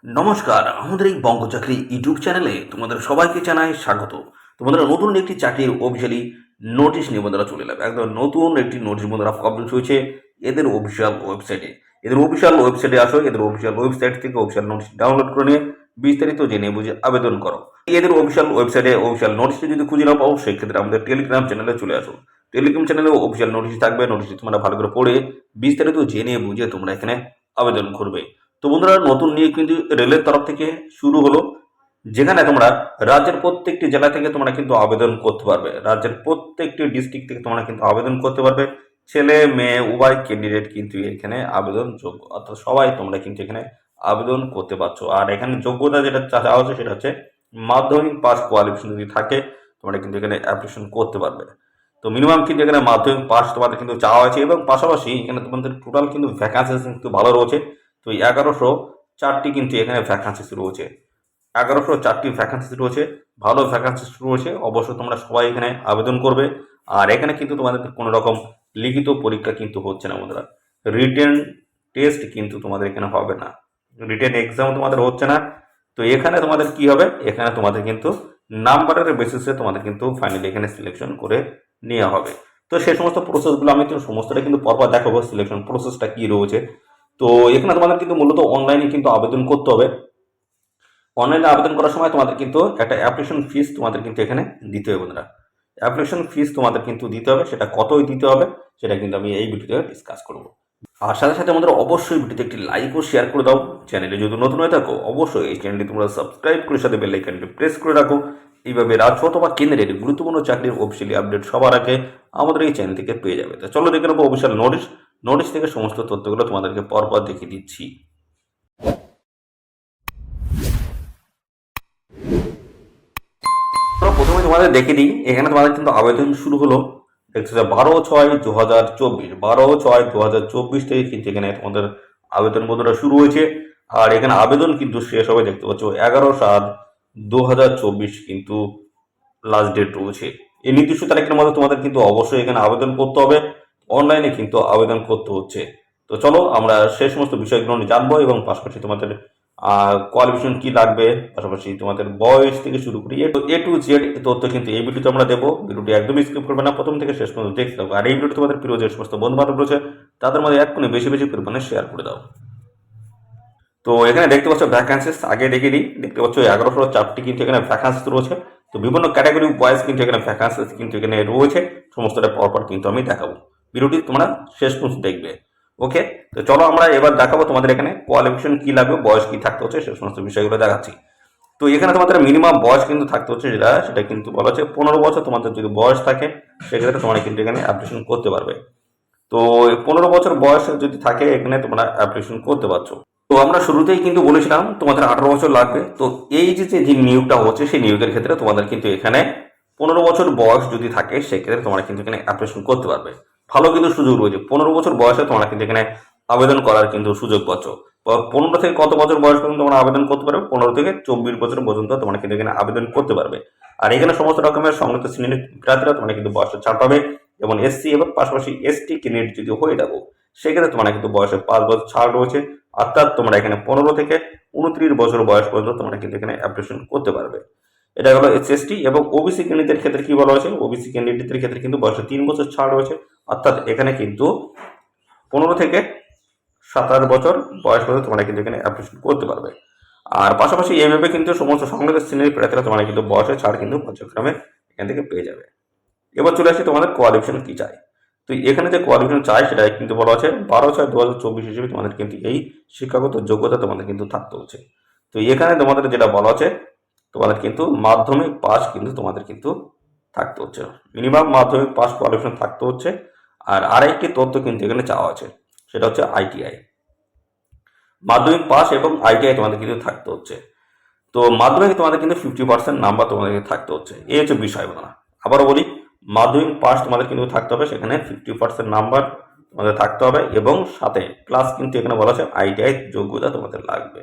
নমস্কার, আমাদের এই বঙ্গ চাকরি ইউটিউব চ্যানেলে তোমাদের সবাইকে জানাই স্বাগত। তোমাদের নতুন একটি চাকরির অফিসিয়ালি নোটিশ নিয়ে বন্ধুরা চলে এলাম। একদম নতুন একটি নোটিশ বন্ধুরা পাবলিশ হয়েছে এদের অফিসিয়াল ওয়েবসাইটে। এদের অফিসিয়াল ওয়েবসাইটে আসো, এদের অফিসিয়াল ওয়েবসাইট থেকে অফিসিয়াল নোটিশ ডাউনলোড করে নিয়ে বিস্তারিত জেনে বুঝে আবেদন করো। এদের অফিসিয়াল ওয়েবসাইটে অফিসিয়াল নোটিশটি যদি খুঁজে না পাও, সেক্ষেত্রে আমাদের টেলিগ্রাম চ্যানেলে চলে আসো। টেলিগ্রাম চ্যানেলে অফিসিয়াল নোটিশ থাকবে, নোটিশটি তোমরা ভালো করে পড়ে বিস্তারিত জেনে বুঝে তোমরা এখানে আবেদন করবে। তো বন্ধুরা, নতুন নিয়োগ কিন্তু রেলের তরফ থেকে শুরু হলো, যেখানে তোমরা রাজ্যের প্রত্যেকটি জেলা থেকে তোমরা কিন্তু আবেদন করতে পারবে। রাজ্যের প্রত্যেকটি ডিস্ট্রিক্ট থেকে তোমরা কিন্তু আবেদন করতে পারবে। ছেলে মেয়ে উভয় ক্যান্ডিডেট কিন্তু এখানে আবেদন যোগ্য, অর্থাৎ সবাই তোমরা কিন্তু এখানে আবেদন করতে পারছো। আর এখানে যোগ্যতা যেটা চাওয়া হচ্ছে সেটা হচ্ছে মাধ্যমিক পাস কোয়ালিফিকেশন যদি থাকে তোমরা কিন্তু এখানে অ্যাপ্লিকেশন করতে পারবে। তো মিনিমাম কিন্তু এখানে মাধ্যমিক পাস তোমাদের কিন্তু চাওয়া হয়েছে, এবং পাশাপাশি এখানে তোমাদের টোটাল কিন্তু ভ্যাকান্সিস কিন্তু ভালো রয়েছে। তো 1104টি কিন্তু এখানে ভ্যাকান্সিস রয়েছে। 1104টি ভ্যাকান্সিস রয়েছে, ভালো ভ্যাকান্সিস রয়েছে। অবশ্যই তোমরা সবাই এখানে আবেদন করবে। আর এখানে কিন্তু তোমাদের কোনো রকম লিখিত পরীক্ষা কিন্তু হচ্ছে না বন্ধুরা। রিটেন টেস্ট কিন্তু তোমাদের এখানে হবে না, রিটেন এক্সাম তোমাদের হচ্ছে না। তো এখানে তোমাদের কি হবে, এখানে তোমাদের কিন্তু নাম্বারের বেসিসে তোমাদের কিন্তু ফাইনালি এখানে সিলেকশন করে নেওয়া হবে। তো সেই সমস্ত প্রসেসগুলো আমি তো সমস্তটা কিন্তু পরপর দেখাবো, সিলেকশন প্রসেসটা কি রয়েছে। তো এখানে তোমাদের কিন্তু মূলত অনলাইনে কিন্তু আবেদন করতে হবে। অনলাইনে আবেদন করার সময় তোমাদের কিন্তু একটা অ্যাপ্লিকেশন ফিস তোমাদের কিন্তু এখানে দিতে হবে বন্ধুরা। অ্যাপ্লিকেশন ফিস তোমাদের কিন্তু দিতে হবে, সেটা কতই দিতে হবে সেটা কিন্তু আমি এই ভিডিওতে ডিসকাস করব। আর সাথে সাথে আমাদের অবশ্যই ভিডিওতে একটি লাইক ও শেয়ার করে দাও। চ্যানেলে যদি নতুন হয়ে থাকো অবশ্যই এই চ্যানেলটি তোমরা সাবস্ক্রাইব করে সাথে বেল আইকনটি প্রেস করে রাখো। এইভাবে রাজ্য অথবা কেন্দ্রের গুরুত্বপূর্ণ চাকরির অফিসিয়ালি আপডেট সবার আগে আমাদের এই চ্যানেল থেকে পেয়ে যাবে। তো চলো দেখে নেবো অফিসিয়াল নোটিশ। নোটিশ থেকে সমস্ত তথ্যগুলো তোমাদেরকে পরপর দেখিয়ে দিচ্ছি। প্রথমে তোমাদের দেখে দিই, এখানে তোমাদের কিন্তু আবেদন শুরু হলো দেখছো 12/6/2024, 12/6/2024 থেকে কিন্তু এখানে তোমাদের আবেদন বোধটা শুরু হয়েছে। আর এখানে আবেদন কিন্তু শেষ হবে দেখতে পাচ্ছ 11/7/2024 কিন্তু লাস্ট ডেট রয়েছে। এই নির্দিষ্ট তারিখের মধ্যে তোমাদের কিন্তু অবশ্যই এখানে আবেদন করতে হবে। অনলাইনে কিন্তু আবেদন করতে হচ্ছে। তো চলো আমরা সেই সমস্ত বিষয়গুলো নিয়ে জানবো, এবং পাশাপাশি তোমাদের কোয়ালিফিকেশন কি লাগবে, পাশাপাশি তোমাদের বয়স থেকে শুরু করি এ টু জেড তথ্য কিন্তু এই ভিডিওতে আমরা দেবো। ভিডিওটি একদমই স্কিপ করবে না, প্রথম থেকে শেষ পর্যন্ত দেখতে হবে। আর এই ভিডিওটি তোমাদের প্রিয় যে সমস্ত বন্ধু বান্ধব রয়েছে তাদের মধ্যে এক কোণে বেশি বেশি পরিমাণে শেয়ার করে দাও। তো এখানে দেখতে পাচ্ছ ভ্যাকান্সিস আগে দেখিয়ে দিই। দেখতে পাচ্ছ 1104টি কিন্তু এখানে ভ্যাকান্সিস রয়েছে। তো বিভিন্ন ক্যাটাগরি ওয়াইজ কিন্তু এখানে ভ্যাকান্সিস কিন্তু এখানে রয়েছে। সমস্তটা পরপর কিন্তু আমি দেখাবো, ভিডিওটি তোমরা শেষ পর্যন্ত দেখবে। ওকে, তো চলো আমরা এবার দেখাবো তোমাদের এখানে কোয়ালিফিকেশন কি লাগবে, বয়স কি থাকতে হচ্ছে, সে সমস্ত বিষয়গুলো দেখাচ্ছি। তো এখানে তোমাদের মিনিমাম বয়স কিন্তু থাকতে হচ্ছে, সেটা কিন্তু বলা হচ্ছে 15 বছর তোমাদের যদি বয়স থাকে সেক্ষেত্রে তোমরা কিন্তু এখানে অ্যাপ্লিকেশন করতে পারবে। তো 15 বছর বয়স যদি থাকে এখানে তোমরা অ্যাপ্লিকেশন করতে পারছো। তো আমরা শুরুতেই কিন্তু বলেছিলাম তোমাদের 18 বছর লাগবে। তো এই যে নিয়োগটা হচ্ছে সেই নিয়োগের ক্ষেত্রে তোমাদের কিন্তু এখানে 15 বছর বয়স যদি থাকে সেক্ষেত্রে তোমরা কিন্তু এখানে অ্যাপ্লিকেশন করতে পারবে। ভালো কিন্তু সুযোগ রয়েছে, 15 বছর বয়সে তোমরা কিন্তু এখানে আবেদন করার কিন্তু সুযোগ পাচ্ছ। 15 থেকে কত বছর বয়স পর্যন্ত তোমরা আবেদন করতে পারবে, 15 থেকে 24 বছর পর্যন্ত তোমরা কিন্তু এখানে আবেদন করতে পারবে। আর এখানে সমস্ত রকমের সংগত শ্রেণীর প্রার্থীরা তোমরা কিন্তু বয়সে ছাড় পাবে, এবং এসসি এবং পাশাপাশি এসটি ক্যান্ডিডেট যদি হয়ে থাকো সেক্ষেত্রে তোমরা কিন্তু বয়সে 5 বছর ছাড় রয়েছে। অর্থাৎ তোমরা এখানে 15 থেকে 29 বছর বয়স পর্যন্ত তোমরা কিন্তু এখানে অ্যাপ্লিকেশন করতে পারবে। এটা হলো এসএসটি। এবং ওবিসি ক্যান্ডিডেটের ক্ষেত্রে কি বলা হয়েছে, ওবিসি ক্যান্ডিডেটের ক্ষেত্রে কিন্তু বয়সে 3 বছর ছাড় রয়েছে। অর্থাৎ এখানে কিন্তু 15 থেকে 27 বছর বয়স পর্যন্ত তোমরা কিন্তু এখানে অ্যাপ্লিকেশন করতে পারবে। আর পাশাপাশি এইভাবে কিন্তু সমস্ত সংগঠিত শ্রেণীর প্রার্থীরা তোমরা কিন্তু বয়সের ছাড় কিন্তু পর্যায়ক্রমে এখান থেকে পেয়ে যাবে। এবার চলে আসি তোমাদের কোয়ালিফিকেশন কি চাই। তো এখানে যে কোয়ালিফিকেশন চাই সেটা কিন্তু বলা আছে 12/6/2024 হিসেবে তোমাদের কিন্তু এই শিক্ষাগত যোগ্যতা তোমাদের কিন্তু থাকতে হচ্ছে। তো এখানে তোমাদের যেটা বলা আছে তোমাদের কিন্তু মাধ্যমিক পাস কিন্তু তোমাদের কিন্তু থাকতে হচ্ছে, মিনিমাম মাধ্যমিক পাস কোয়ালিফিকেশন থাকতে হচ্ছে। আর আরেকটি তথ্য কিন্তু এখানে চাওয়া আছে, সেটা হচ্ছে আইটিআই। মাধ্যমিক পাস এবং আইটিআই তোমাদের কিন্তু থাকতে হচ্ছে। তো মাধ্যমিক তোমাদের কিন্তু 50% নাম্বার তোমাদের থাকতে হচ্ছে, এই হচ্ছে বিষয় বলা। আবারও বলি, মাধ্যমিক পাস তোমাদের কিন্তু থাকতে হবে, সেখানে 50% নাম্বার তোমাদের থাকতে হবে, এবং সাথে প্লাস কিন্তু এখানে বলা আছে আইটিআই যোগ্যতা তোমাদের লাগবে।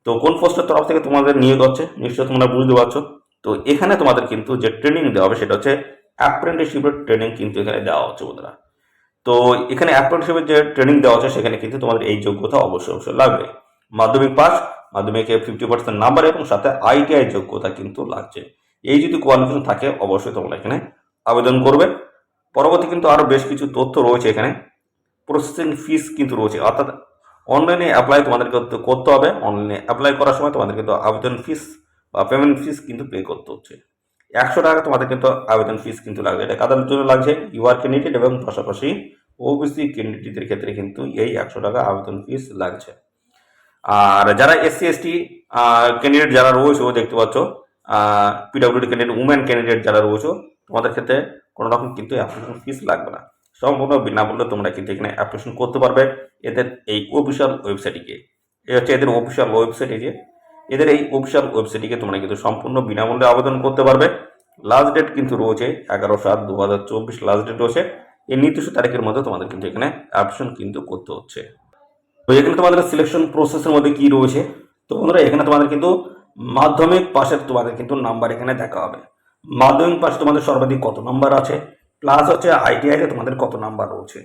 তো কোন পোস্টের তরফ থেকে তোমাদের নিয়োগ হচ্ছে নিশ্চয়ই তোমরা বুঝতে পারছো। তো এখানে তোমাদের কিন্তু যে ট্রেনিং দেওয়া হবে সেটা হচ্ছে অ্যাপ্রেন্টিসশিপের ট্রেনিং কিন্তু এখানে দেওয়া হচ্ছে বন্ধুরা। তো এখানে অ্যাপ্রেন্টিসশিপের যে ট্রেনিং দেওয়া হচ্ছে সেখানে কিন্তু তোমাদের এই যোগ্যতা অবশ্যই লাগবে। মাধ্যমিক পাস, মাধ্যমিকে 50% নাম্বার এবং সাথে ITI যোগ্যতা কিন্তু লাগছে। এই যদি কোয়ালিফিকেশন থাকে অবশ্যই তোমরা এখানে আবেদন করবে। পরবর্তী কিন্তু আরও বেশ কিছু তথ্য রয়েছে এখানে। প্রসেসিং ফিস কিন্তু রয়েছে, অর্থাৎ অনলাইনে অ্যাপ্লাই তোমাদেরকে করতে হবে। অনলাইনে অ্যাপ্লাই করার সময় তোমাদের কিন্তু আবেদন ফিস বা পেমেন্ট ফিস কিন্তু পে করতে হচ্ছে। 100 টাকা তোমাদের কিন্তু আবেদন ফিস কিন্তু লাগবে। এটা কাদের জন্য লাগছে? ইউআর ক্যান্ডিডেট এবং পাশাপাশি ওবিসি ক্যান্ডিডেটদের ক্ষেত্রে কিন্তু এই 100 টাকা আবেদন ফিস লাগছে। আর যারা SC/ST ক্যান্ডিডেট যারা রয়েছে দেখতে পাচ্ছ, PWD ক্যান্ডিডেট, উমেন ক্যান্ডিডেট যারা রয়েছে, তোমাদের ক্ষেত্রে কোনো রকম কিন্তু অ্যাপ্লিকেশন ফিস লাগবে না। সম্পূর্ণ বিনামূল্যে তোমরা কিন্তু এখানে অ্যাপ্লিকেশন করতে পারবে এদের এই অফিসিয়াল ওয়েবসাইটে গিয়ে। এই হচ্ছে এদের অফিসিয়াল ওয়েবসাইটে গিয়ে, এদের এই অফিসিয়াল ওয়েবসাইটে গিয়ে তোমরা কিন্তু সম্পূর্ণ বিনামূল্যে আবেদন করতে পারবে। লাস্ট ডেট কিন্তু রয়েছে 11/7/2024 লাস্ট ডেট রয়েছে। এই নির্দিষ্ট তারিখের মধ্যে তোমাদের কিন্তু এখানে অ্যাপ্লিকেশন কিন্তু করতে হচ্ছে। তো এখানে তোমাদের সিলেকশন প্রসেসের মধ্যে কি রয়েছে? তো বন্ধুরা এখানে তোমাদের কিন্তু মাধ্যমিক পাশের তোমাদের কিন্তু নাম্বার এখানে দেখা হবে। মাধ্যমিক পাশে তোমাদের সর্বাধিক কত নাম্বার আছে, প্লাস হচ্ছে ITI তে তোমাদের কত নাম্বার রয়েছে,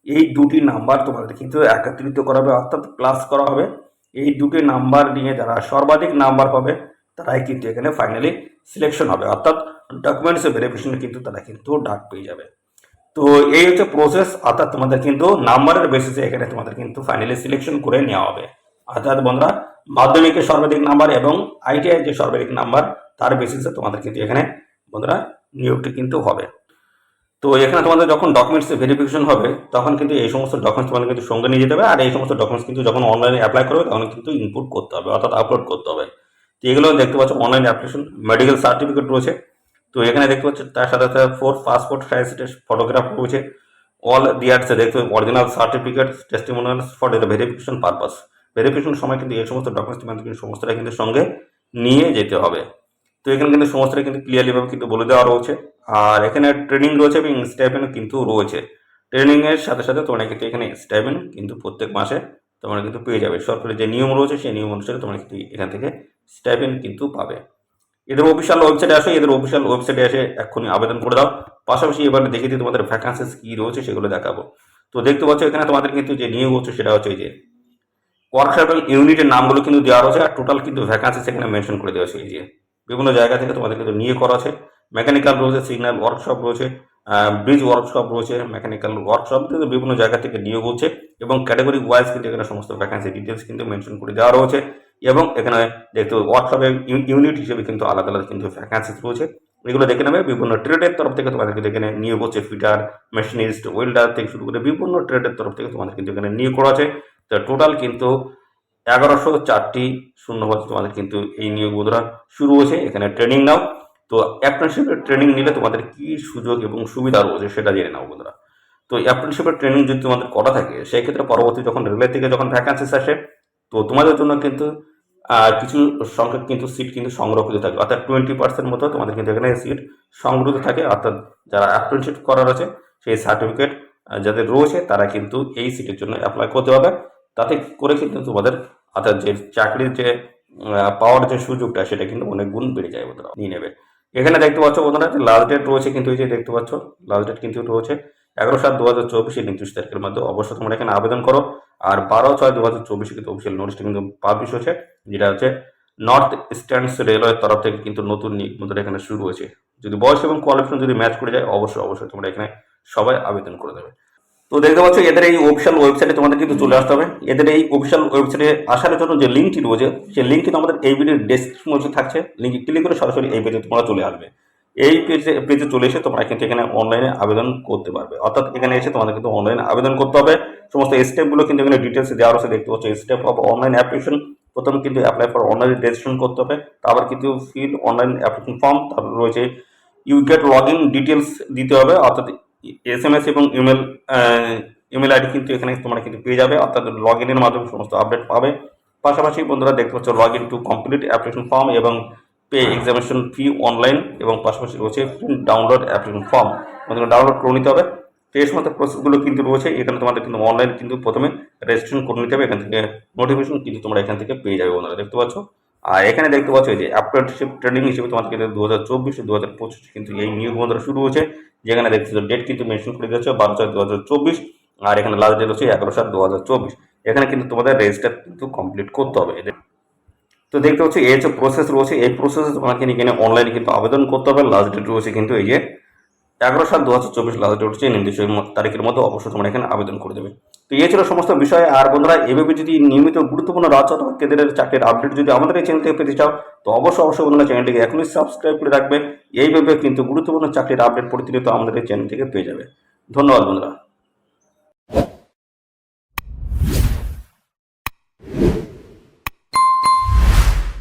এই দুটি নাম্বার তোমাদের কিন্তু একত্রিত করা হবে, অর্থাৎ প্লাস করা হবে। এই দুটি নাম্বার নিয়ে যারা সর্বাধিক নাম্বার পাবে তারাই কিন্তু এখানে ফাইনালি সিলেকশন হবে, অর্থাৎ ডকুমেন্টস ভেরিফিকেশন কিন্তু তারা কিন্তু ডাক পেয়ে যাবে। তো এই হচ্ছে প্রসেস, অর্থাৎ তোমাদের কিন্তু নাম্বারের বেসিসে এখানে তোমাদের কিন্তু ফাইনালি সিলেকশন করে নেওয়া হবে। অর্থাৎ বন্ধুরা মাধ্যমিকের সর্বাধিক নাম্বার এবং ITI যে সর্বাধিক নাম্বার তার বেসিসে তোমাদের কিন্তু এখানে বন্ধুরা নিয়োগটি কিন্তু হবে। তো এখানে তোমাদের যখন ডকুমেন্টস ভেরিফিকেশন হবে তখন কিন্তু এই সমস্ত ডকুমেন্টস তোমাদের কিন্তু সঙ্গে নিয়ে যেতে হবে। আর এই সমস্ত ডকুমেন্টস কিন্তু যখন অনলাইনে অ্যাপ্লাই করবে তখন কিন্তু ইনপুট করতে হবে, অর্থাৎ আপলোড করতে হবে। তো এগুলো দেখতে পাচ্ছ অনলাইন অ্যাপ্লিকেশন, মেডিকেল সার্টিফিকেট রয়েছে। তো এখানে দেখতে পাচ্ছ তার সাথে সাথে 4 পাসপোর্ট সাইজ ফটোগ্রাফ রয়েছে। অল দিয়ারছে দেখতে original certificate, testimonials for the verification purpose. Verification সময় কিন্তু এই সমস্ত ডকুমেন্টস তোমাদের কিন্তু সমস্তটা কিন্তু সঙ্গে নিয়ে যেতে হবে। তো এখানে কিন্তু সমস্তটা কিন্তু ক্লিয়ারলিভাবে কিন্তু বলে দেওয়া রয়েছে। আর এখানে ট্রেনিং রয়েছে এবং স্টাইপেন্ড কিন্তু রয়েছে। ট্রেনিংয়ের সাথে সাথে তোমরা কিন্তু এখানে স্টাইপেন্ড কিন্তু প্রত্যেক মাসে তোমরা কিন্তু পেয়ে যাবে। সরকারি যে নিয়ম রয়েছে সেই নিয়ম অনুসারে তোমরা কিন্তু এখান থেকে স্টাইপেন্ড কিন্তু পাবে। এদের অফিসিয়াল ওয়েবসাইটে আসো, এদের অফিসিয়াল ওয়েবসাইটে এসে এক্ষুনি আবেদন করে দাও। পাশাপাশি এবার দেখে দিই তোমাদের ভ্যাকান্সিস কী রয়েছে সেগুলো দেখাবো। তো দেখতে পাচ্ছ এখানে তোমাদের কিন্তু যে নিয়োগ হচ্ছে সেটা হচ্ছে যে ওয়ার্কশপ এবং ইউনিটের নামগুলো কিন্তু দেওয়া রয়েছে। আর টোটাল কিন্তু ভ্যাকান্সিস এখানে মেনশন করে দেওয়া হয়েছে। এই যে বিভিন্ন জায়গা থেকে তোমাদের কিন্তু নিয়োগ করা আছে। মেকানিক্যাল রয়েছে, সিগন্যাল ওয়ার্কশপ রয়েছে, ব্রিজ ওয়ার্কশপ রয়েছে, মেকানিক্যাল ওয়ার্কশপ, বিভিন্ন জায়গা থেকে নিয়োগ হচ্ছে এবং ক্যাটাগরি ওয়াইজ কিন্তু এখানে সমস্ত ভ্যাকান্সি ডিটেলস কিন্তু মেনশন করে দেওয়া রয়েছে। এবং এখানে দেখতে ওয়ার্কশপের ইউনিট হিসেবে কিন্তু আলাদা আলাদা কিন্তু ভ্যাকান্সিস রয়েছে। এগুলো দেখে নেবে। বিভিন্ন ট্রেডের তরফ থেকে তোমাদের কিন্তু এখানে নিয়োগ হচ্ছে, ফিটার, মেশিনিস্ট, ওয়েল্ডার থেকে শুরু করে বিভিন্ন ট্রেডের তরফ থেকে তোমাদের কিন্তু এখানে নিয়োগ করা আছে। তো টোটাল কিন্তু 1104টি শূন্যপদ তোমাদের কিন্তু এই নিয়োগ বন্ধুরা শুরু হয়েছে। এখানে ট্রেনিং নাও। তো অ্যাপ্রেন্টিসশিপের ট্রেনিং নিলে তোমাদের কি সুযোগ এবং সুবিধা রয়েছে সেটা জেনে নাও বন্ধুরা। তো অ্যাপ্রেন্টিসশিপের ট্রেনিং যদি তোমাদের করা থাকে সেই ক্ষেত্রে পরবর্তী যখন রেলের থেকে যখন ভ্যাকান্সিস আসে তো তোমাদের জন্য কিন্তু কিছু সংখ্যক কিন্তু সিট কিন্তু সংরক্ষিত থাকে, অর্থাৎ 20% মতো তোমাদের কিন্তু এখানে সিট সংরক্ষিত থাকে। অর্থাৎ যারা অ্যাপ্রেন্টিসশিপ করার আছে সেই সার্টিফিকেট যাদের রয়েছে তারা কিন্তু এই সিটের জন্য অ্যাপ্লাই করতে পারবে। তাতে করে কিন্তু তোমাদের অর্থাৎ যে চাকরির যে পাওয়ার যে সুযোগটা সেটা কিন্তু অনেক গুণ বেড়ে যায় বন্ধুরা, নিয়ে নেবে। এখানে দেখতে পাচ্ছ বন্ধুরা যে লাস্ট ডেট রয়েছে কিন্তু এই যে দেখতে পাচ্ছ লাস্ট ডেট কিন্তু রয়েছে 11/7/2024 নির্দিষ্ট তারিখের মধ্যে অবশ্যই তোমরা এখানে আবেদন করো। আর 12/6/2024 কিন্তু অফিসিয়াল নোটিশটা কিন্তু পাবলিশ হয়েছে, যেটা হচ্ছে নর্থ ইস্টার্ন রেলওয়ের তরফ থেকে কিন্তু নতুন নিয়োগ বন্ধুরা এখানে শুরু হয়েছে। যদি বয়স এবং কোয়ালিফিকেশন যদি ম্যাচ করে যায় অবশ্যই অবশ্যই তোমরা এখানে সবাই আবেদন করে দেবে। তো দেখতে পাচ্ছ এদের এই অফিসিয়াল ওয়েবসাইটে তোমাদের কিন্তু চলে আসতে হবে। এদের এই অফিসিয়াল ওয়েবসাইটে আসার জন্য যে লিঙ্কটি রয়েছে সেই লিঙ্কটি আমাদের এই ভিডিওর ডেসক্রিপশন বক্সে থাকছে। লিঙ্কে ক্লিক করে সরাসরি এই পেজে তোমরা চলে আসবে। এই পেজে চলে এসে তোমরা কিন্তু এখানে অনলাইনে আবেদন করতে পারবে, অর্থাৎ এখানে এসে তোমাদের কিন্তু অনলাইনে আবেদন করতে হবে। সমস্ত স্টেপগুলো কিন্তু এখানে ডিটেলসে দেওয়া রয়েছে। দেখতে পাচ্ছ স্টেপ অফ অনলাইন অ্যাপ্লিকেশন। প্রথম কিন্তু অ্যাপ্লাই ফর অনলাইন রেজিস্ট্রেশন করতে হবে, তারপর কিন্তু ফিল অনলাইন অ্যাপ্লিকেশন ফর্ম, তারপর রয়েছে you get log in details দিতে হবে, অর্থাৎ SMS এবং ইমেল আইডি কিন্তু এখানে তোমরা কিন্তু পেয়ে যাবে, অর্থাৎ লগ ইনের মাধ্যমে সমস্ত আপডেট পাবে। পাশাপাশি বন্ধুরা দেখতে পাচ্ছ log in to complete application form এবং পে এক্সামিনেশন ফি অনলাইন, এবং পাশাপাশি রয়েছে প্রিন্ট ডাউনলোড অ্যাপ্লিকেশন ফর্ম, তোমাদের ডাউনলোড করে নিতে হবে। তো এই সমস্ত প্রসেসগুলো কিন্তু রয়েছে। এখানে তোমাদের কিন্তু অনলাইন কিন্তু প্রথমে রেজিস্ট্রেশন করে নিতে হবে। এখান থেকে নোটিফিকেশন কিন্তু তোমরা এখান থেকে পেয়ে যাবে বন্ধুরা, দেখতে পাচ্ছ। আর এখানে দেখতে পাচ্ছ যে অ্যাপ্রেন্টিসশিপ ট্রেনিং হিসেবে তোমাদের কিন্তু 2024-2025 কিন্তু এই নিয়োগ বন্ধুরা শুরু হয়েছে, যেখানে দেখতে ডেট কিন্তু মেনশন করে দিয়েছে 12/4/2024। আর এখানে লাস্ট ডেট হচ্ছে 11/7/2024। এখানে কিন্তু তোমাদের রেজিস্টার কিন্তু কমপ্লিট করতে হবে। তো দেখতে হচ্ছে এই হচ্ছে প্রসেস রয়েছে, এই প্রসেসে তোমাকে এখানে অনলাইনে কিন্তু আবেদন করতে হবে। লাস্ট ডেট রয়েছে কিন্তু এই যে 11/7/2024 লাস্ট ডেট হচ্ছে, নির্দিষ্ট তারিখের মধ্যে অবশ্যই তোমরা এখানে আবেদন করে দেবে। তো এই ছিল সমস্ত বিষয়। আর বন্ধুরা, এভাবে যদি নিয়মিত গুরুত্বপূর্ণ রাজ্য অথবা কেন্দ্রের চাকরির আপডেট যদি আমাদের এই চ্যানেল থেকে পেতে চাও, তো অবশ্যই বন্ধুরা চ্যানেলটিকে এখনই সাবস্ক্রাইব করে রাখবে। এইভাবে কিন্তু গুরুত্বপূর্ণ চাকরির আপডেট প্রতিনিয়ত আমাদের এই চ্যানেল থেকে পেয়ে যাবে। ধন্যবাদ বন্ধুরা।